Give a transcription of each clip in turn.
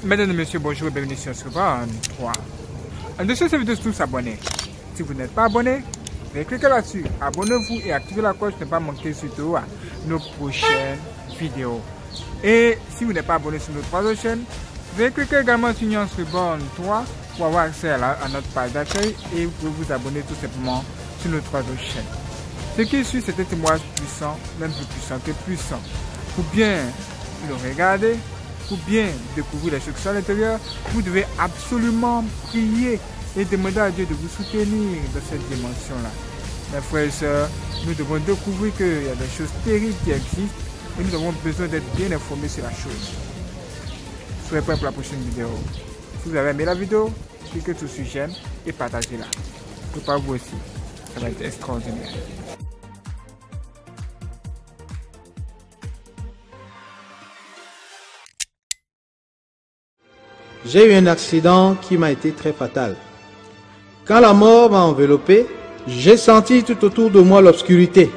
Mesdames et messieurs, bonjour et bienvenue sur Scribble 3. En dessous de cette vidéo, tous abonnés. Si vous n'êtes pas abonné, veuillez cliquer là-dessus. Abonnez-vous et activez la cloche pour ne pas manquer surtout nos prochaines vidéos. Et si vous n'êtes pas abonné sur notre troisième chaîne, veuillez cliquer également sur Scribble 3 pour avoir accès à notre page d'accueil et vous pouvez vous abonner tout simplement sur notre troisième chaîne. Ce qui suit, c'est un témoignage puissant, même plus puissant que puissant. Pour bien le regarder, pour bien découvrir les choses à l'intérieur, vous devez absolument prier et demander à Dieu de vous soutenir dans cette dimension-là. Mes frères et sœurs, nous devons découvrir qu'il y a des choses terribles qui existent et nous avons besoin d'être bien informés sur la chose. Soyez prêts pour la prochaine vidéo. Si vous avez aimé la vidéo, cliquez sur j'aime et partagez-la. Préparez-vous aussi, ça va être extraordinaire. J'ai eu un accident qui m'a été très fatal. Quand la mort m'a enveloppé, j'ai senti tout autour de moi l'obscurité.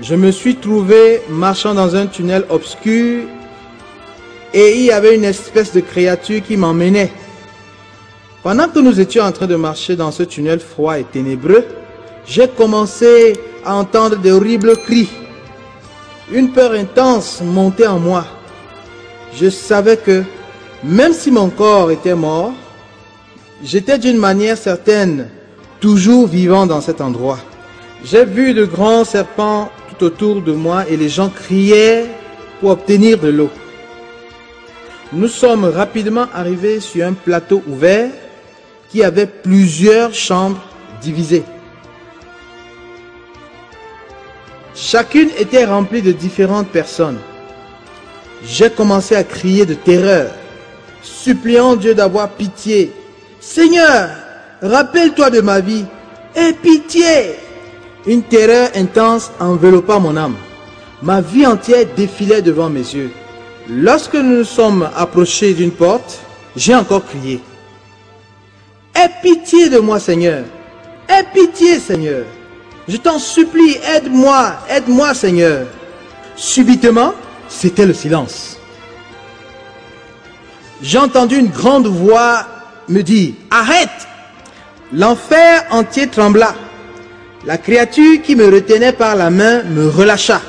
Je me suis trouvé marchant dans un tunnel obscur et il y avait une espèce de créature qui m'emmenait. Pendant que nous étions en train de marcher dans ce tunnel froid et ténébreux, j'ai commencé à entendre d'horribles cris. Une peur intense montait en moi. Je savais que même si mon corps était mort, j'étais d'une manière certaine toujours vivant dans cet endroit. J'ai vu de grands serpents tout autour de moi et les gens criaient pour obtenir de l'eau. Nous sommes rapidement arrivés sur un plateau ouvert qui avait plusieurs chambres divisées. Chacune était remplie de différentes personnes. J'ai commencé à crier de terreur, suppliant Dieu d'avoir pitié. Seigneur, rappelle-toi de ma vie. Aie pitié. Une terreur intense enveloppa mon âme. Ma vie entière défilait devant mes yeux. Lorsque nous nous sommes approchés d'une porte, j'ai encore crié. Aie pitié de moi, Seigneur. Aie pitié, Seigneur. Je t'en supplie, aide-moi, aide-moi, Seigneur. Subitement, c'était le silence. J'ai entendu une grande voix me dire « Arrête !» L'enfer entier trembla. La créature qui me retenait par la main me relâcha.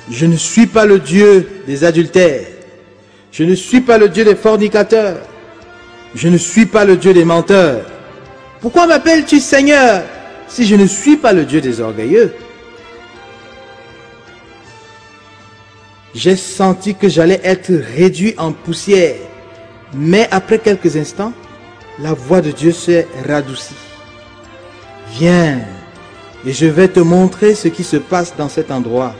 Je ne suis pas le Dieu des adultères. Je ne suis pas le Dieu des fornicateurs. Je ne suis pas le Dieu des menteurs. Pourquoi m'appelles-tu Seigneur si je ne suis pas le Dieu des orgueilleux? J'ai senti que j'allais être réduit en poussière. Mais après quelques instants, la voix de Dieu s'est radoucie. Viens, et je vais te montrer ce qui se passe dans cet endroit.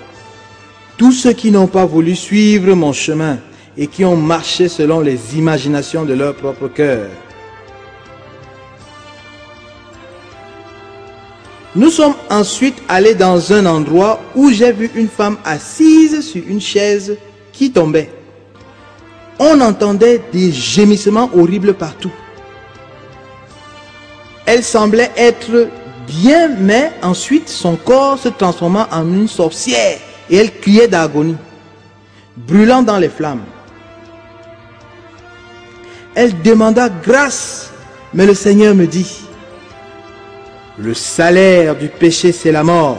Tous ceux qui n'ont pas voulu suivre mon chemin et qui ont marché selon les imaginations de leur propre cœur. Nous sommes ensuite allés dans un endroit où j'ai vu une femme assise sur une chaise qui tombait. On entendait des gémissements horribles partout. Elle semblait être bien, mais ensuite son corps se transforma en une sorcière et elle criait d'agonie, brûlant dans les flammes. Elle demanda grâce, mais le Seigneur me dit: le salaire du péché, c'est la mort.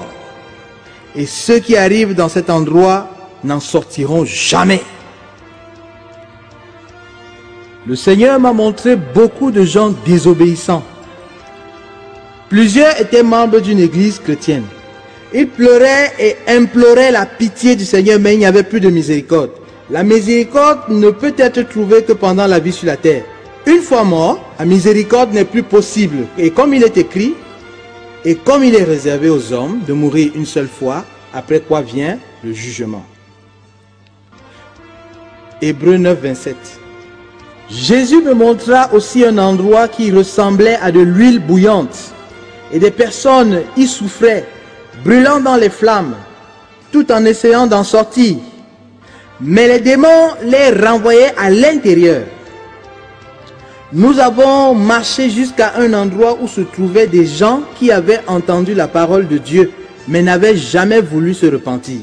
Et ceux qui arrivent dans cet endroit n'en sortiront jamais. Le Seigneur m'a montré beaucoup de gens désobéissants. Plusieurs étaient membres d'une église chrétienne. Ils pleuraient et imploraient la pitié du Seigneur, mais il n'y avait plus de miséricorde. La miséricorde ne peut être trouvée que pendant la vie sur la terre. Une fois mort, la miséricorde n'est plus possible. Et comme il est écrit, et comme il est réservé aux hommes de mourir une seule fois, après quoi vient le jugement. Hébreux 9, 27. Jésus me montra aussi un endroit qui ressemblait à de l'huile bouillante, et des personnes y souffraient, brûlant dans les flammes, tout en essayant d'en sortir. Mais les démons les renvoyaient à l'intérieur. Nous avons marché jusqu'à un endroit où se trouvaient des gens qui avaient entendu la parole de Dieu, mais n'avaient jamais voulu se repentir.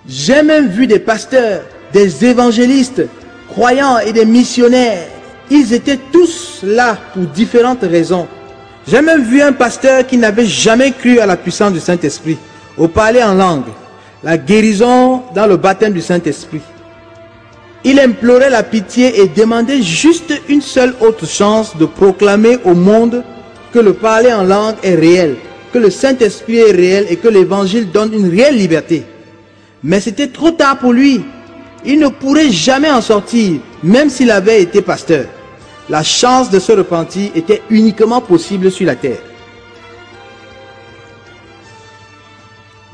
J'ai même vu des pasteurs, des évangélistes, croyants et des missionnaires. Ils étaient tous là pour différentes raisons. J'ai même vu un pasteur qui n'avait jamais cru à la puissance du Saint-Esprit, au parler en langue, la guérison dans le baptême du Saint-Esprit. Il implorait la pitié et demandait juste une seule autre chance de proclamer au monde que le parler en langue est réel, que le Saint-Esprit est réel et que l'évangile donne une réelle liberté. Mais c'était trop tard pour lui. Il ne pourrait jamais en sortir, même s'il avait été pasteur. La chance de se repentir était uniquement possible sur la terre.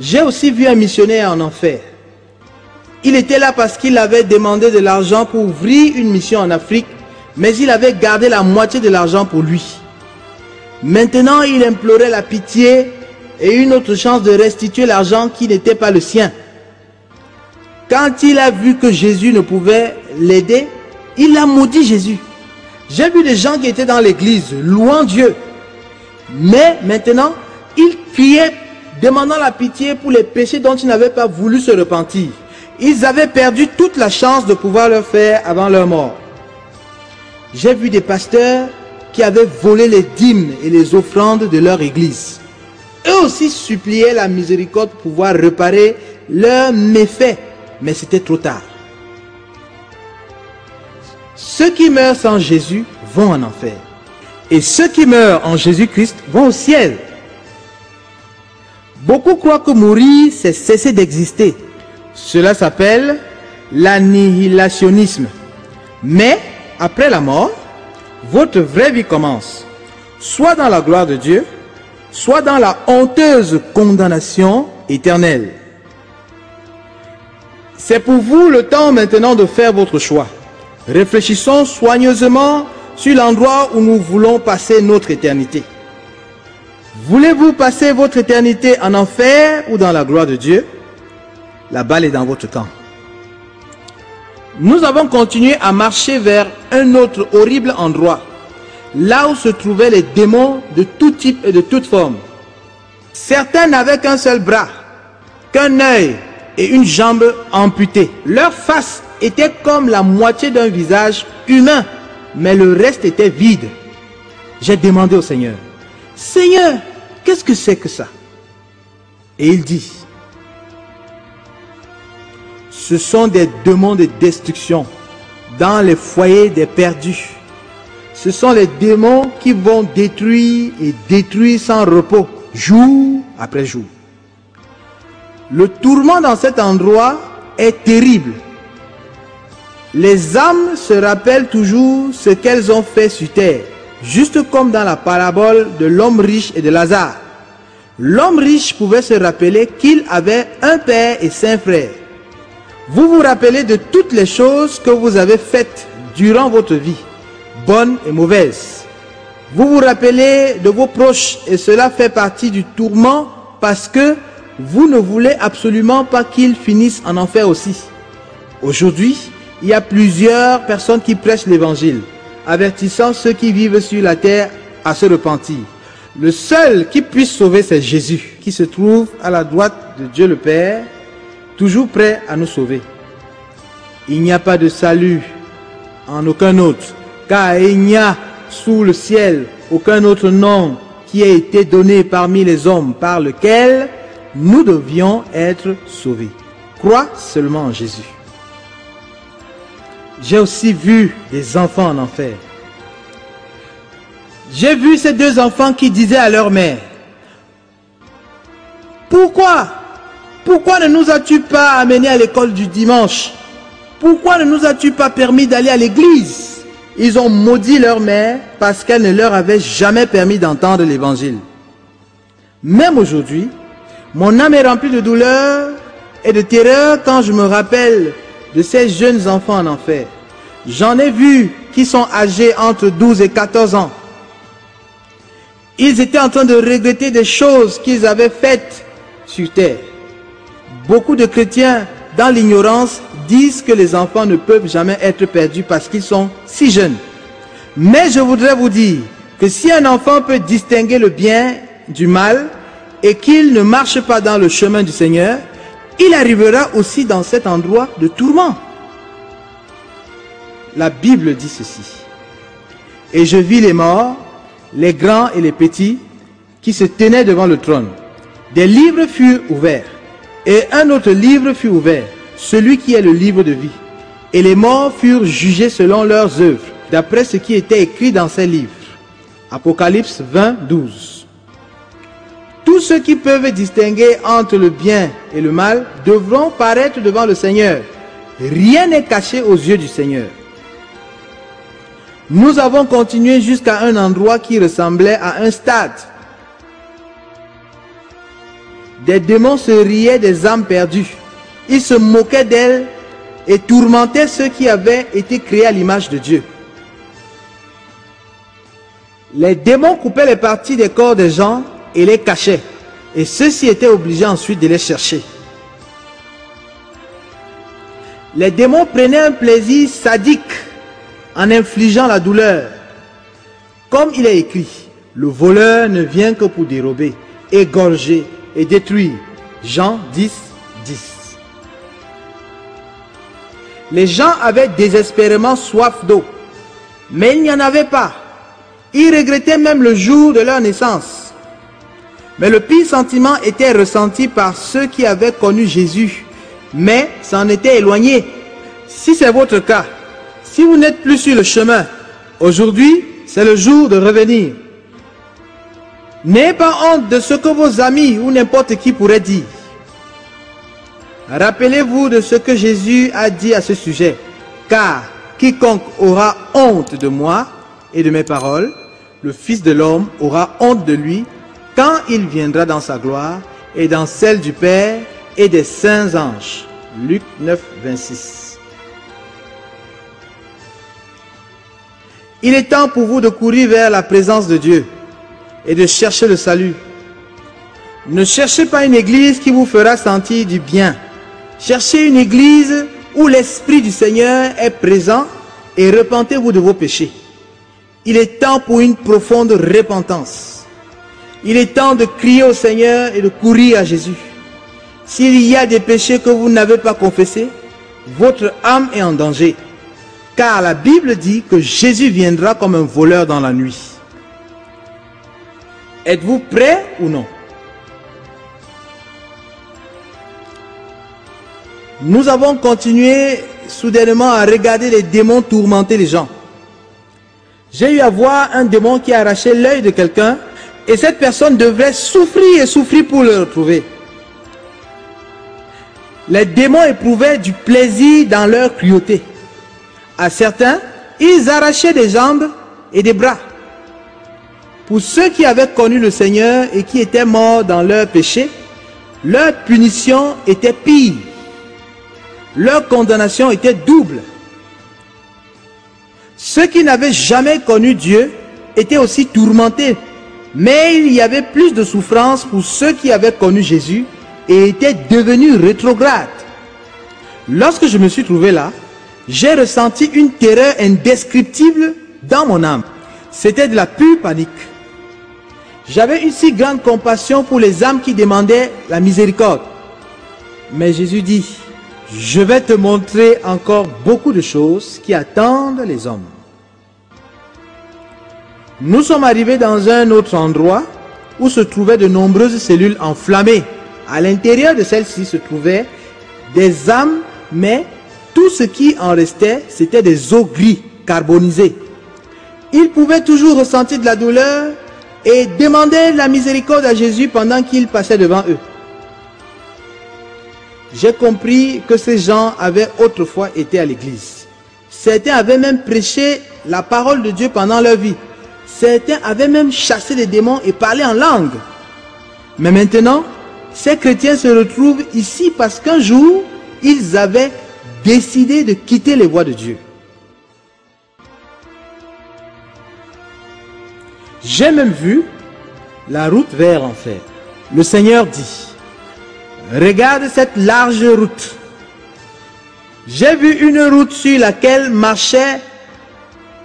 J'ai aussi vu un missionnaire en enfer. Il était là parce qu'il avait demandé de l'argent pour ouvrir une mission en Afrique, mais il avait gardé la moitié de l'argent pour lui. Maintenant, il implorait la pitié et une autre chance de restituer l'argent qui n'était pas le sien. Quand il a vu que Jésus ne pouvait l'aider, il a maudit Jésus. J'ai vu des gens qui étaient dans l'église, louant Dieu. Mais maintenant, ils criaient, demandant la pitié pour les péchés dont ils n'avaient pas voulu se repentir. Ils avaient perdu toute la chance de pouvoir le faire avant leur mort. J'ai vu des pasteurs qui avaient volé les dîmes et les offrandes de leur église. Eux aussi suppliaient la miséricorde pour pouvoir réparer leurs méfaits, mais c'était trop tard. Ceux qui meurent sans Jésus vont en enfer. Et ceux qui meurent en Jésus-Christ vont au ciel. Beaucoup croient que mourir, c'est cesser d'exister. Cela s'appelle l'annihilationnisme. Mais, après la mort, votre vraie vie commence. Soit dans la gloire de Dieu, soit dans la honteuse condamnation éternelle. C'est pour vous le temps maintenant de faire votre choix. Réfléchissons soigneusement sur l'endroit où nous voulons passer notre éternité. Voulez-vous passer votre éternité en enfer ou dans la gloire de Dieu? La balle est dans votre camp. Nous avons continué à marcher vers un autre horrible endroit, là où se trouvaient les démons de tout type et de toute forme. Certains n'avaient qu'un seul bras, qu'un œil et une jambe amputée. Leur face était comme la moitié d'un visage humain, mais le reste était vide. J'ai demandé au Seigneur, « Seigneur, qu'est-ce que c'est que ça ?» Et il dit, « Ce sont des démons de destruction dans les foyers des perdus. Ce sont les démons qui vont détruire et détruire sans repos, jour après jour. Le tourment dans cet endroit est terrible. Les âmes se rappellent toujours ce qu'elles ont fait sur terre, juste comme dans la parabole de l'homme riche et de Lazare. L'homme riche pouvait se rappeler qu'il avait un père et 5 frères. Vous vous rappelez de toutes les choses que vous avez faites durant votre vie, bonnes et mauvaises. Vous vous rappelez de vos proches et cela fait partie du tourment parce que vous ne voulez absolument pas qu'ils finissent en enfer aussi. Aujourd'hui, il y a plusieurs personnes qui prêchent l'évangile, avertissant ceux qui vivent sur la terre à se repentir. Le seul qui puisse sauver, c'est Jésus, qui se trouve à la droite de Dieu le Père, toujours prêt à nous sauver. Il n'y a pas de salut en aucun autre, car il n'y a sous le ciel aucun autre nom qui ait été donné parmi les hommes par lequel nous devions être sauvés. Crois seulement en Jésus. J'ai aussi vu des enfants en enfer. J'ai vu ces 2 enfants qui disaient à leur mère, « Pourquoi ne nous as-tu pas amenés à l'école du dimanche? Pourquoi ne nous as-tu pas permis d'aller à l'église ?» Ils ont maudit leur mère parce qu'elle ne leur avait jamais permis d'entendre l'évangile. Même aujourd'hui, mon âme est remplie de douleur et de terreur quand je me rappelle de ces jeunes enfants en enfer. J'en ai vu qui sont âgés entre 12 et 14 ans. Ils étaient en train de regretter des choses qu'ils avaient faites sur terre. Beaucoup de chrétiens, dans l'ignorance, disent que les enfants ne peuvent jamais être perdus parce qu'ils sont si jeunes. Mais je voudrais vous dire que si un enfant peut distinguer le bien du mal et qu'il ne marche pas dans le chemin du Seigneur, il arrivera aussi dans cet endroit de tourment. La Bible dit ceci. Et je vis les morts, les grands et les petits, qui se tenaient devant le trône. Des livres furent ouverts, et un autre livre fut ouvert, celui qui est le livre de vie. Et les morts furent jugés selon leurs œuvres, d'après ce qui était écrit dans ces livres. Apocalypse 20, 12. Tous ceux qui peuvent distinguer entre le bien et le mal devront paraître devant le Seigneur. Rien n'est caché aux yeux du Seigneur. Nous avons continué jusqu'à un endroit qui ressemblait à un stade. Des démons se riaient des âmes perdues. Ils se moquaient d'elles et tourmentaient ceux qui avaient été créés à l'image de Dieu. Les démons coupaient les parties des corps des gens et les cachaient. Et ceux-ci étaient obligés ensuite de les chercher. Les démons prenaient un plaisir sadique en infligeant la douleur. Comme il est écrit, le voleur ne vient que pour dérober, égorger et détruire. Jean 10, 10. Les gens avaient désespérément soif d'eau, mais il n'y en avait pas. Ils regrettaient même le jour de leur naissance. Mais le pire sentiment était ressenti par ceux qui avaient connu Jésus, mais s'en étaient éloignés. Si c'est votre cas, si vous n'êtes plus sur le chemin, aujourd'hui, c'est le jour de revenir. N'ayez pas honte de ce que vos amis ou n'importe qui pourrait dire. Rappelez-vous de ce que Jésus a dit à ce sujet, car quiconque aura honte de moi et de mes paroles, le Fils de l'homme aura honte de lui quand il viendra dans sa gloire et dans celle du Père et des saints anges. Luc 9, 26. Il est temps pour vous de courir vers la présence de Dieu et de chercher le salut. Ne cherchez pas une église qui vous fera sentir du bien. Cherchez une église où l'Esprit du Seigneur est présent et repentez-vous de vos péchés. Il est temps pour une profonde repentance. Il est temps de crier au Seigneur et de courir à Jésus. S'il y a des péchés que vous n'avez pas confessés, votre âme est en danger. Car la Bible dit que Jésus viendra comme un voleur dans la nuit. Êtes-vous prêts ou non? Nous avons continué soudainement à regarder les démons tourmenter les gens. J'ai eu à voir un démon qui a arraché l'œil de quelqu'un et cette personne devrait souffrir et souffrir pour le retrouver. Les démons éprouvaient du plaisir dans leur cruauté. À certains, ils arrachaient des jambes et des bras. Pour ceux qui avaient connu le Seigneur et qui étaient morts dans leur péché, leur punition était pire. Leur condamnation était double. Ceux qui n'avaient jamais connu Dieu étaient aussi tourmentés. Mais il y avait plus de souffrance pour ceux qui avaient connu Jésus et étaient devenus rétrogrades. Lorsque je me suis trouvé là, j'ai ressenti une terreur indescriptible dans mon âme. C'était de la pure panique. J'avais une si grande compassion pour les âmes qui demandaient la miséricorde. Mais Jésus dit, je vais te montrer encore beaucoup de choses qui attendent les hommes. Nous sommes arrivés dans un autre endroit où se trouvaient de nombreuses cellules enflammées. À l'intérieur de celles-ci se trouvaient des âmes, mais tout ce qui en restait, c'était des os gris, carbonisés. Ils pouvaient toujours ressentir de la douleur et demander la miséricorde à Jésus pendant qu'il passait devant eux. J'ai compris que ces gens avaient autrefois été à l'église. Certains avaient même prêché la parole de Dieu pendant leur vie. Certains avaient même chassé les démons et parlé en langue. Mais maintenant, ces chrétiens se retrouvent ici parce qu'un jour, ils avaient décidé de quitter les voies de Dieu. J'ai même vu la route vers l'enfer. Le Seigneur dit, regarde cette large route. J'ai vu une route sur laquelle marchait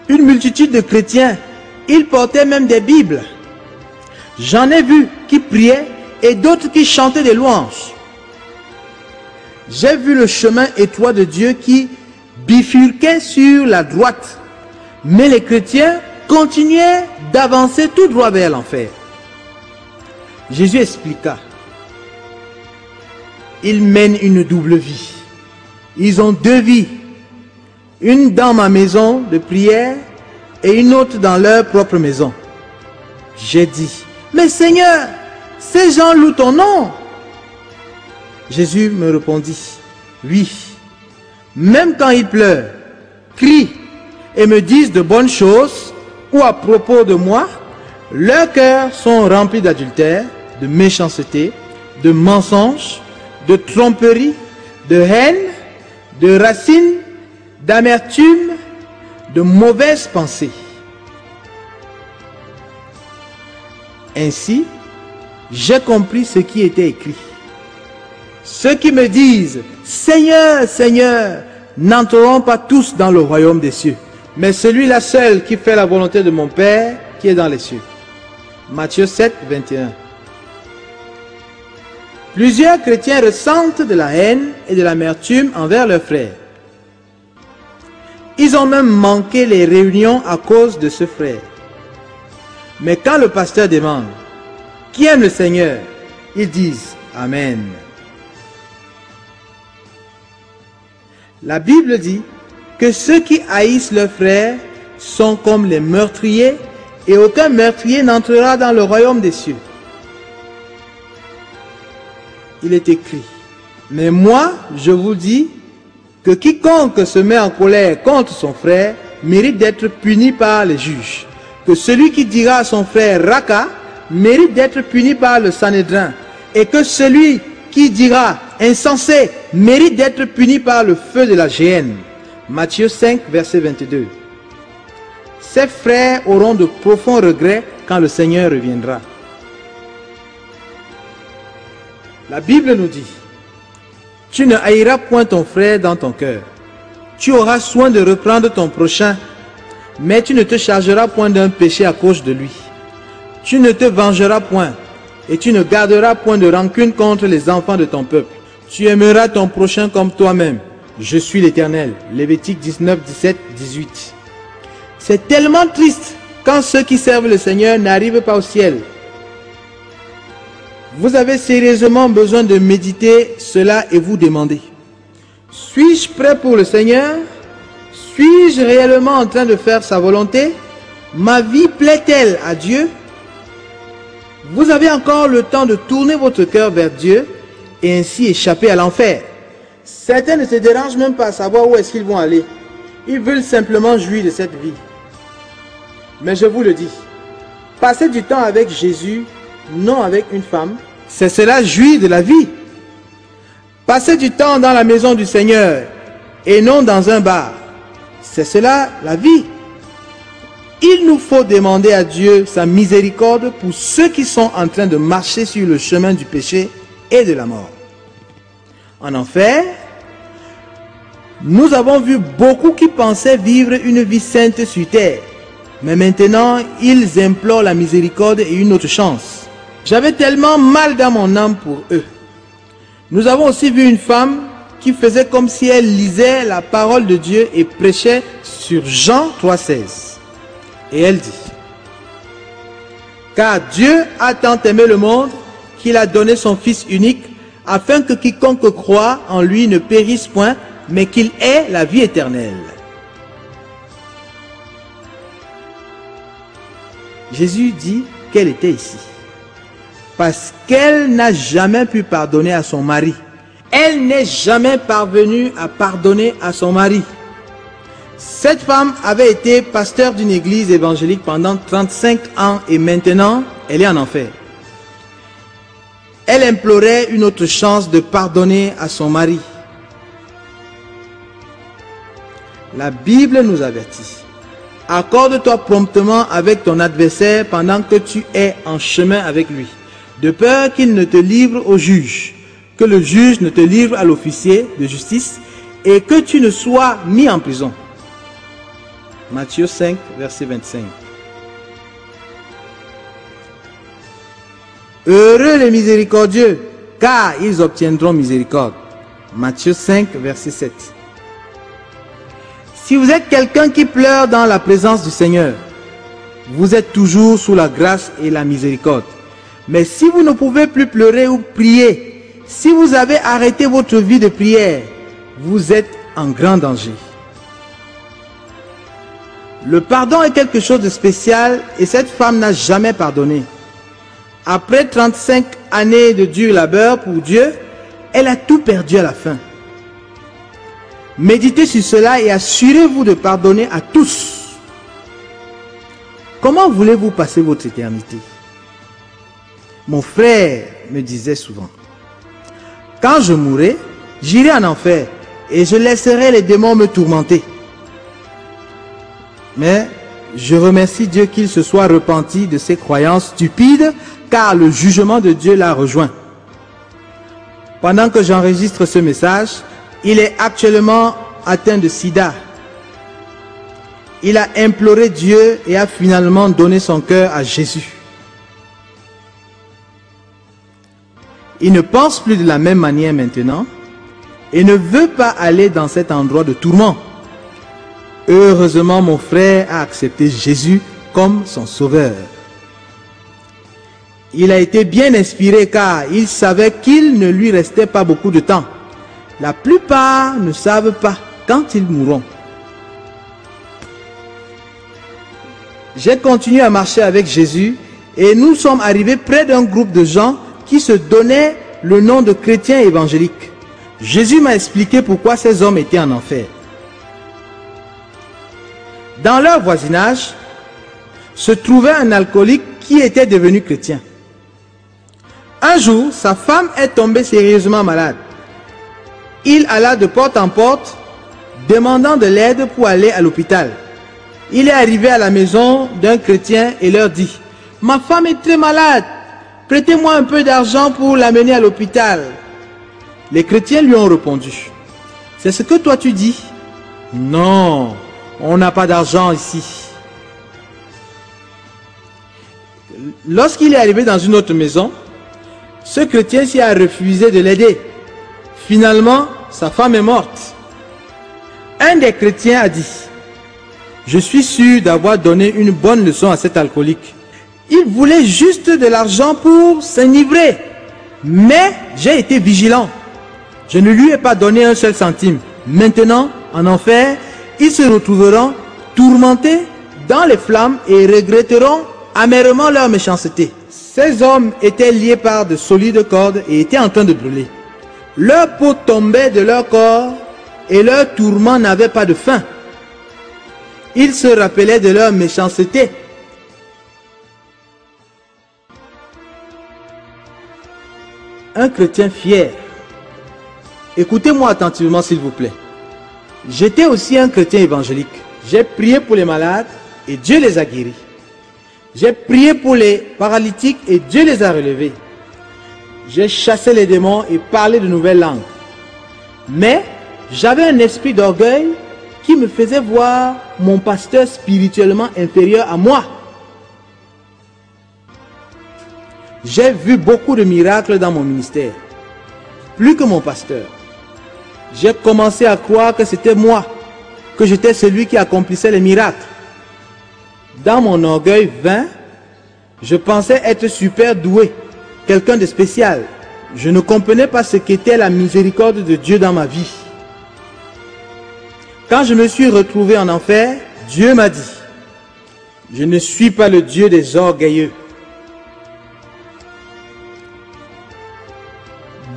une multitude de chrétiens. Ils portaient même des Bibles. J'en ai vu qui priaient et d'autres qui chantaient des louanges. J'ai vu le chemin étroit de Dieu qui bifurquait sur la droite. Mais les chrétiens continuaient d'avancer tout droit vers l'enfer. Jésus expliqua. Ils mènent une double vie. Ils ont deux vies. Une dans ma maison de prière et une autre dans leur propre maison. J'ai dit, mais Seigneur, ces gens louent ton nom. Jésus me répondit, oui, même quand ils pleurent, crient et me disent de bonnes choses ou à propos de moi, leurs cœurs sont remplis d'adultère, de méchanceté, de mensonges, de tromperie, de haine, de racines, d'amertume, de mauvaises pensées. Ainsi, j'ai compris ce qui était écrit. Ceux qui me disent « Seigneur, Seigneur » n'entreront pas tous dans le royaume des cieux, mais celui-là seul qui fait la volonté de mon Père qui est dans les cieux. Matthieu 7, 21. Plusieurs chrétiens ressentent de la haine et de l'amertume envers leurs frères. Ils ont même manqué les réunions à cause de ce frère. Mais quand le pasteur demande « Qui aime le Seigneur ?» ils disent « Amen ». La Bible dit que ceux qui haïssent leurs frères sont comme les meurtriers et aucun meurtrier n'entrera dans le royaume des cieux. Il est écrit, mais moi je vous dis que quiconque se met en colère contre son frère mérite d'être puni par les juges. Que celui qui dira à son frère Raka mérite d'être puni par le Sanhédrin. Et que celui qui dira insensé mérite d'être puni par le feu de la géhenne. Matthieu 5, verset 22. Ses frères auront de profonds regrets quand le Seigneur reviendra. La Bible nous dit, tu ne haïras point ton frère dans ton cœur. Tu auras soin de reprendre ton prochain, mais tu ne te chargeras point d'un péché à cause de lui. Tu ne te vengeras point, et tu ne garderas point de rancune contre les enfants de ton peuple. Tu aimeras ton prochain comme toi-même. Je suis l'Éternel. Lévitique 19, 17, 18. C'est tellement triste quand ceux qui servent le Seigneur n'arrivent pas au ciel. Vous avez sérieusement besoin de méditer cela et vous demander, suis-je prêt pour le Seigneur? Suis-je réellement en train de faire sa volonté? Ma vie plaît-elle à Dieu? Vous avez encore le temps de tourner votre cœur vers Dieu et ainsi échapper à l'enfer. Certains ne se dérangent même pas à savoir où est-ce qu'ils vont aller. Ils veulent simplement jouir de cette vie. Mais je vous le dis, passer du temps avec Jésus, non avec une femme, c'est cela jouir de la vie. Passer du temps dans la maison du Seigneur et non dans un bar, c'est cela la vie. Il nous faut demander à Dieu sa miséricorde pour ceux qui sont en train de marcher sur le chemin du péché et de la mort. En enfer, nous avons vu beaucoup qui pensaient vivre une vie sainte sur terre. Mais maintenant, ils implorent la miséricorde et une autre chance. J'avais tellement mal dans mon âme pour eux. Nous avons aussi vu une femme qui faisait comme si elle lisait la parole de Dieu et prêchait sur Jean 3,16. Et elle dit, « Car Dieu a tant aimé le monde qu'il a donné son Fils unique, afin que quiconque croit en lui ne périsse point, mais qu'il ait la vie éternelle. » Jésus dit qu'elle était ici, parce qu'elle n'a jamais pu pardonner à son mari. Elle n'est jamais parvenue à pardonner à son mari. Cette femme avait été pasteur d'une église évangélique pendant 35 ans et maintenant, elle est en enfer. Elle implorait une autre chance de pardonner à son mari. La Bible nous avertit. Accorde-toi promptement avec ton adversaire pendant que tu es en chemin avec lui, de peur qu'il ne te livre au juge, que le juge ne te livre à l'officier de justice et que tu ne sois mis en prison. Matthieu 5, verset 25. Heureux les miséricordieux, car ils obtiendront miséricorde. Matthieu 5, verset 7. Si vous êtes quelqu'un qui pleure dans la présence du Seigneur, vous êtes toujours sous la grâce et la miséricorde. Mais si vous ne pouvez plus pleurer ou prier, si vous avez arrêté votre vie de prière, vous êtes en grand danger. Le pardon est quelque chose de spécial et cette femme n'a jamais pardonné. Après 35 années de dur labeur pour Dieu, elle a tout perdu à la fin. Méditez sur cela et assurez-vous de pardonner à tous. Comment voulez-vous passer votre éternité? Mon frère me disait souvent, quand je mourrai, j'irai en enfer et je laisserai les démons me tourmenter. Mais je remercie Dieu qu'il se soit repenti de ses croyances stupides, car le jugement de Dieu l'a rejoint. Pendant que j'enregistre ce message, il est actuellement atteint de sida. Il a imploré Dieu et a finalement donné son cœur à Jésus. Il ne pense plus de la même manière maintenant et ne veut pas aller dans cet endroit de tourment. Heureusement, mon frère a accepté Jésus comme son sauveur. Il a été bien inspiré car il savait qu'il ne lui restait pas beaucoup de temps. La plupart ne savent pas quand ils mourront. J'ai continué à marcher avec Jésus et nous sommes arrivés près d'un groupe de gens qui se donnaient le nom de chrétiens évangéliques. Jésus m'a expliqué pourquoi ces hommes étaient en enfer. Dans leur voisinage se trouvait un alcoolique qui était devenu chrétien. Un jour, sa femme est tombée sérieusement malade. Il alla de porte en porte, demandant de l'aide pour aller à l'hôpital. Il est arrivé à la maison d'un chrétien et leur dit, « Ma femme est très malade, prêtez-moi un peu d'argent pour l'amener à l'hôpital. » Les chrétiens lui ont répondu, « C'est ce que toi tu dis? Non, on n'a pas d'argent ici. » Lorsqu'il est arrivé dans une autre maison, ce chrétien s'y a refusé de l'aider. Finalement, sa femme est morte. Un des chrétiens a dit, « Je suis sûr d'avoir donné une bonne leçon à cet alcoolique. Il voulait juste de l'argent pour s'enivrer. Mais j'ai été vigilant. Je ne lui ai pas donné un seul centime. Maintenant, en enfer, ils se retrouveront tourmentés dans les flammes et regretteront amèrement leur méchanceté. » Ces hommes étaient liés par de solides cordes et étaient en train de brûler. Leur peau tombait de leur corps et leur tourment n'avait pas de fin. Ils se rappelaient de leur méchanceté. Un chrétien fier. Écoutez-moi attentivement s'il vous plaît. J'étais aussi un chrétien évangélique. J'ai prié pour les malades et Dieu les a guéris. J'ai prié pour les paralytiques et Dieu les a relevés. J'ai chassé les démons et parlé de nouvelles langues. Mais j'avais un esprit d'orgueil qui me faisait voir mon pasteur spirituellement inférieur à moi. J'ai vu beaucoup de miracles dans mon ministère, plus que mon pasteur. J'ai commencé à croire que c'était moi, que j'étais celui qui accomplissait les miracles. Dans mon orgueil vain, je pensais être super doué, quelqu'un de spécial. Je ne comprenais pas ce qu'était la miséricorde de Dieu dans ma vie. Quand je me suis retrouvé en enfer, Dieu m'a dit, « Je ne suis pas le Dieu des orgueilleux. »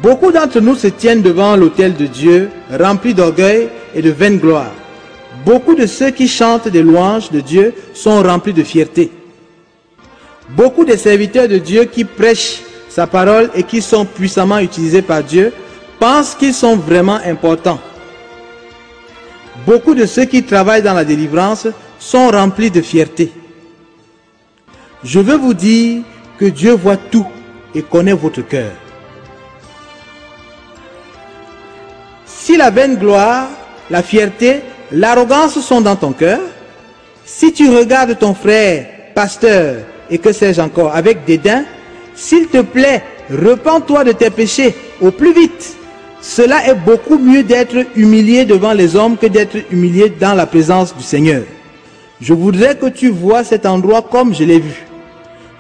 Beaucoup d'entre nous se tiennent devant l'autel de Dieu, remplis d'orgueil et de vaine gloire. Beaucoup de ceux qui chantent des louanges de Dieu sont remplis de fierté. Beaucoup de serviteurs de Dieu qui prêchent sa parole et qui sont puissamment utilisés par Dieu pensent qu'ils sont vraiment importants. Beaucoup de ceux qui travaillent dans la délivrance sont remplis de fierté. Je veux vous dire que Dieu voit tout et connaît votre cœur. Si la vaine gloire, la fierté, l'arrogance sont dans ton cœur, si tu regardes ton frère, pasteur, et que sais-je encore, avec dédain, s'il te plaît, repens-toi de tes péchés au plus vite. Cela est beaucoup mieux d'être humilié devant les hommes que d'être humilié dans la présence du Seigneur. Je voudrais que tu vois cet endroit comme je l'ai vu.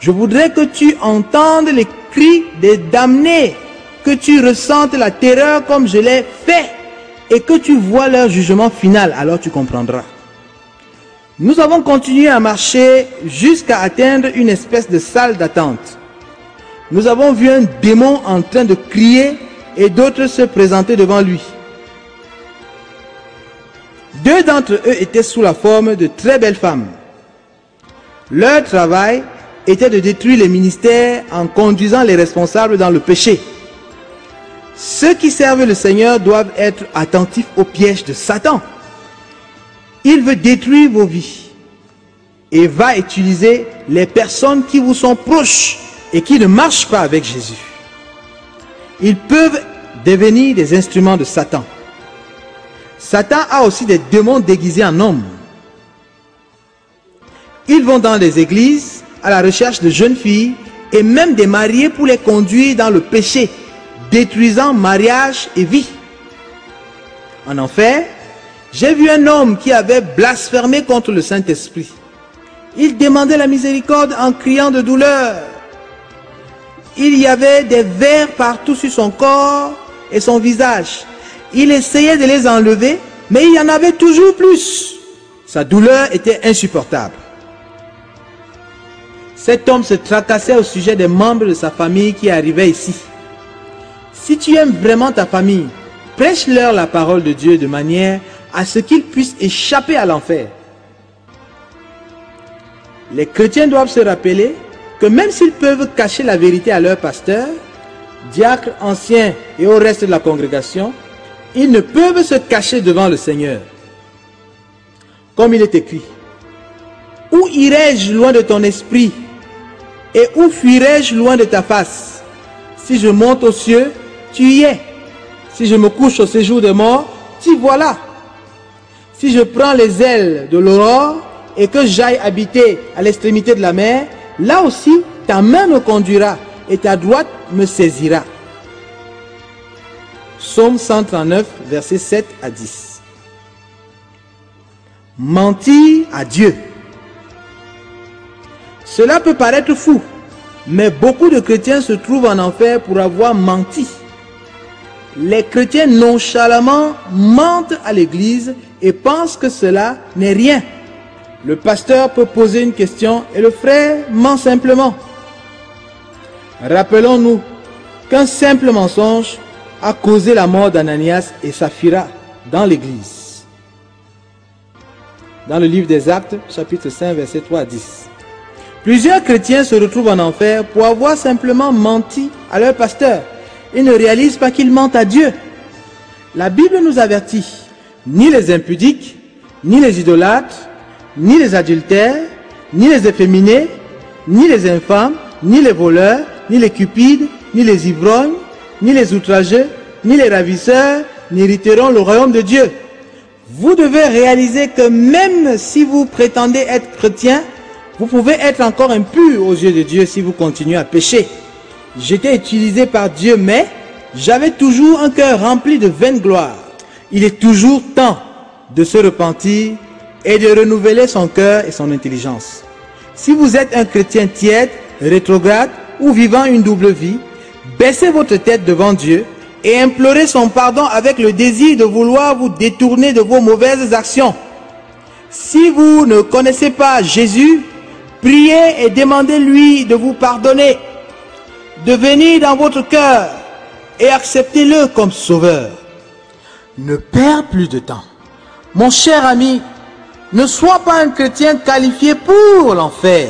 Je voudrais que tu entendes les cris des damnés, que tu ressentes la terreur comme je l'ai fait et que tu vois leur jugement final, alors tu comprendras. Nous avons continué à marcher jusqu'à atteindre une espèce de salle d'attente. Nous avons vu un démon en train de crier et d'autres se présenter devant lui. Deux d'entre eux étaient sous la forme de très belles femmes. Leur travail était de détruire les ministères en conduisant les responsables dans le péché. Ceux qui servent le Seigneur doivent être attentifs au piège de Satan. Il veut détruire vos vies et va utiliser les personnes qui vous sont proches et qui ne marchent pas avec Jésus. Ils peuvent devenir des instruments de Satan. Satan a aussi des démons déguisés en hommes. Ils vont dans les églises à la recherche de jeunes filles et même des mariés pour les conduire dans le péché, détruisant mariage et vie. En enfer, j'ai vu un homme qui avait blasphémé contre le Saint-Esprit. Il demandait la miséricorde en criant de douleur. Il y avait des vers partout sur son corps et son visage. Il essayait de les enlever, mais il y en avait toujours plus. Sa douleur était insupportable. Cet homme se tracassait au sujet des membres de sa famille qui arrivaient ici. Si tu aimes vraiment ta famille, prêche-leur la parole de Dieu de manière à ce qu'ils puissent échapper à l'enfer. Les chrétiens doivent se rappeler que même s'ils peuvent cacher la vérité à leur pasteur, diacre, ancien et au reste de la congrégation, ils ne peuvent se cacher devant le Seigneur. Comme il est écrit, « Où irai-je loin de ton esprit et où fuirai-je loin de ta face? Si je monte aux cieux, tu y es. Si je me couche au séjour des morts, t'y voilà. Si je prends les ailes de l'aurore et que j'aille habiter à l'extrémité de la mer, là aussi ta main me conduira et ta droite me saisira. » Psaume 139, versets 7 à 10. Mentir à Dieu. Cela peut paraître fou, mais beaucoup de chrétiens se trouvent en enfer pour avoir menti. Les chrétiens nonchalamment mentent à l'église et pensent que cela n'est rien. Le pasteur peut poser une question et le frère ment simplement. Rappelons-nous qu'un simple mensonge a causé la mort d'Ananias et Saphira dans l'église. Dans le livre des Actes, chapitre 5, versets 3 à 10. Plusieurs chrétiens se retrouvent en enfer pour avoir simplement menti à leur pasteur. Ils ne réalisent pas qu'ils mentent à Dieu. La Bible nous avertit, ni les impudiques, ni les idolâtres, ni les adultères, ni les efféminés, ni les infâmes, ni les voleurs, ni les cupides, ni les ivrognes, ni les outrageux, ni les ravisseurs n'hériteront le royaume de Dieu. Vous devez réaliser que même si vous prétendez être chrétien, vous pouvez être encore impur aux yeux de Dieu si vous continuez à pécher. J'étais utilisé par Dieu, mais j'avais toujours un cœur rempli de vaine gloire. Il est toujours temps de se repentir et de renouveler son cœur et son intelligence. Si vous êtes un chrétien tiède, rétrograde ou vivant une double vie, baissez votre tête devant Dieu et implorez son pardon avec le désir de vouloir vous détourner de vos mauvaises actions. Si vous ne connaissez pas Jésus, priez et demandez-lui de vous pardonner, de venir dans votre cœur et acceptez-le comme sauveur. Ne perds plus de temps. Mon cher ami, ne sois pas un chrétien qualifié pour l'enfer.